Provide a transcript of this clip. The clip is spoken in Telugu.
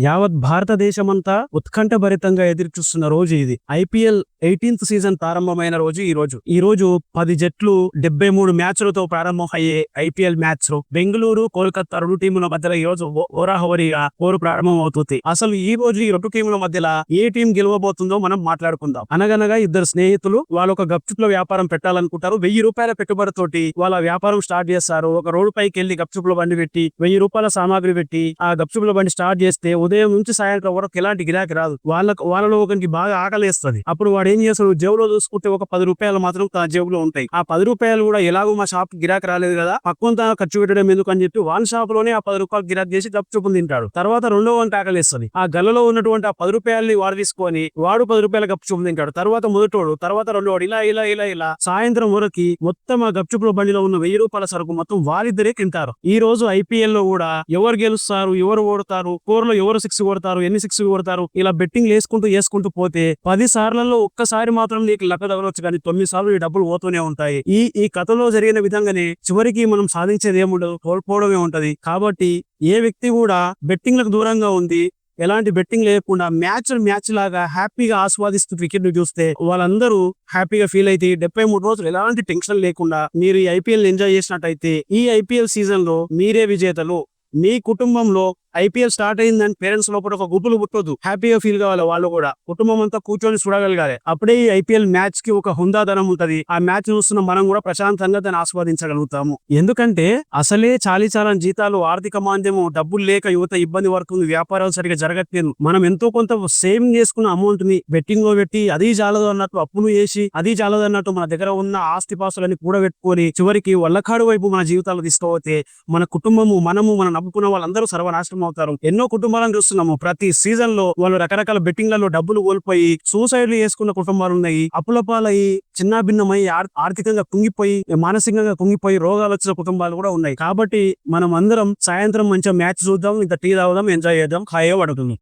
యావత్ భారతదేశమంతా ఉత్కంఠభరితంగా ఎదురుచూస్తున్న రోజు ఇది. ఐపీఎల్ 18th సీజన్ ప్రారంభమైన రోజు ఈ రోజు 10 జట్లు 73 మ్యాచ్లతో ప్రారంభం అయ్యే ఐపీఎల్ మ్యాచ్ బెంగళూరు, కోల్కతా రెండు టీముల మధ్యలో ఈ రోజు హోరాహోరీగా పోరు ప్రారంభం అవుతుంది. అసలు ఈ రోజు ఈ రెండు టీముల మధ్యలో ఏ టీం గెలవబోతుందో మనం మాట్లాడుకుందాం. అనగనగా ఇద్దరు స్నేహితులు వాళ్ళు ఒక గప్చుప్ల వ్యాపారం పెట్టాలనుకుంటారు. ₹1000 పెట్టుబడితోటి వాళ్ళ వ్యాపారం స్టార్ట్ చేస్తారు. ఒక రోడ్డు పైకి వెళ్లి గప్చుప్ల బండి పెట్టి ₹1000 సామాగ్రి పెట్టి ఆ గప్చుప్ల బండి స్టార్ట్ చేస్తే ఉదయం నుంచి సాయంత్రం వరకు ఎలాంటి గిరాకీ రాదు. వాళ్ళలో ఒకరికి బాగా ఆకలిస్తుంది. అప్పుడు వాడు ఏం చేస్తాడు, జేబులో చూసుకుంటే ఒక ₹10 మాత్రం తన జేబులో ఉంటాయి. ఆ ₹10 కూడా ఎలాగో మా షాప్ గిరాకీ రాలేదు కదా, పక్కంతా ఖర్చు పెట్టడం ఎందుకు అని చెప్పి వాన్ షాప్ లోనే ఆ ₹10 గిరాకీ చేసి గప్చుప్పులు తింటాడు. తర్వాత రెండో వంట ఆకలిస్తుంది. ఆ గల్లలో ఉన్నటువంటి ఆ ₹10 వాడు తీసుకొని వాడు ₹10 గప్చుప్పులు తింటాడు. తర్వాత మొదటోడు, తర్వాత రెండోడు, ఇలా సాయంత్రం వరకు మొత్తం ఆ గప్చుప్పుల బండిలో ఉన్న ₹1000 సరుకు మొత్తం వాళ్ళిద్దరే తింటారు. ఈ రోజు ఐపీఎల్ లో కూడా ఎవరు గెలుస్తారు, ఎవరు ఓడతారు, కోర్లో ఎవరు 6 కొడతారు, ఎన్ని 6 కొడతారు, ఇలా బెట్టింగ్ వేసుకుంటూ పోతే 10 సార్లలో ఒక్కసారి మాత్రం నీకు లక్క తగలవచ్చు, కానీ 9 సార్లు ఈ డబ్బులు పోతూనే ఉంటాయి. ఈ కథలో జరిగిన విధంగానే చివరికి మనం సాధించేది ఏముండదు, కోల్పోవడమే ఉంటది. కాబట్టి ఏ వ్యక్తి కూడా బెట్టింగ్లకు దూరంగా ఉంది, ఎలాంటి బెట్టింగ్ లేకుండా మ్యాచ్ లాగా హ్యాపీగా ఆస్వాదిస్తూ క్రికెట్ ని చూస్తే వాళ్ళందరూ హ్యాపీగా ఫీల్ అయితే 73 రోజులు ఎలాంటి టెన్షన్ లేకుండా మీరు ఈ ఐపీఎల్ ఎంజాయ్ చేసినట్టయితే ఈ ఐపీఎల్ సీజన్ లో మీరే విజేతలు. మీ కుటుంబంలో ఐపీఎల్ స్టార్ట్ అయిందని పేరెంట్స్ లోపల ఒక గుబులు పుట్టొద్దు, హ్యాపీగా ఫీల్ కావాలి. వాళ్ళు కూడా కుటుంబం అంతా కూర్చొని చూడగలగాలి. అప్పుడే ఈ ఐపీఎల్ మ్యాచ్ కి ఒక హుందాదనం ఉంటది. ఆ మ్యాచ్ చూస్తున్న మనం కూడా ప్రశాంతంగా దాన్ని ఆస్వాదించగలుగుతాము. ఎందుకంటే అసలే చాలీచాలని జీతాలు, ఆర్థిక మాంద్యము, డబ్బులు లేక యువత ఇబ్బంది పడుతుంది, వ్యాపారాలు సరిగా జరగట్లేదు. మనం ఎంతో కొంత సేవింగ్ చేసుకున్న అమౌంట్ ని బెట్టింగ్ లో పెట్టి అది చాలదు అన్నట్టు అప్పులు చేసి అది చాలదు అన్నట్టు మన దగ్గర ఉన్న ఆస్తిపాస్తులని కూడా పెట్టుకొని చివరికి వల్లకాడు వైపు మన జీవితాలు తీసుకోపోతే మన కుటుంబము, మనము, మనం నమ్ముకున్న వాళ్ళందరూ సర్వనాశనం అవుతారు. ఎన్నో కుటుంబాలను చూస్తున్నాము. ప్రతి సీజన్ లో వాళ్ళు రకరకాల బెట్టింగ్లలో డబ్బులు కోల్పోయి సూసైడ్లు చేసుకున్న కుటుంబాలు ఉన్నాయి. అప్పుల పాలయ్యి చిన్న భిన్నమై ఆర్థికంగా కుంగిపోయి మానసికంగా కుంగిపోయి రోగాలు వచ్చిన కుటుంబాలు కూడా ఉన్నాయి. కాబట్టి మనం అందరం సాయంత్రం మంచిగా మ్యాచ్ చూద్దాం, ఇంత టీ తాగుదాం, ఎంజాయ్ చేద్దాం, హాయిగా పడుతుంది.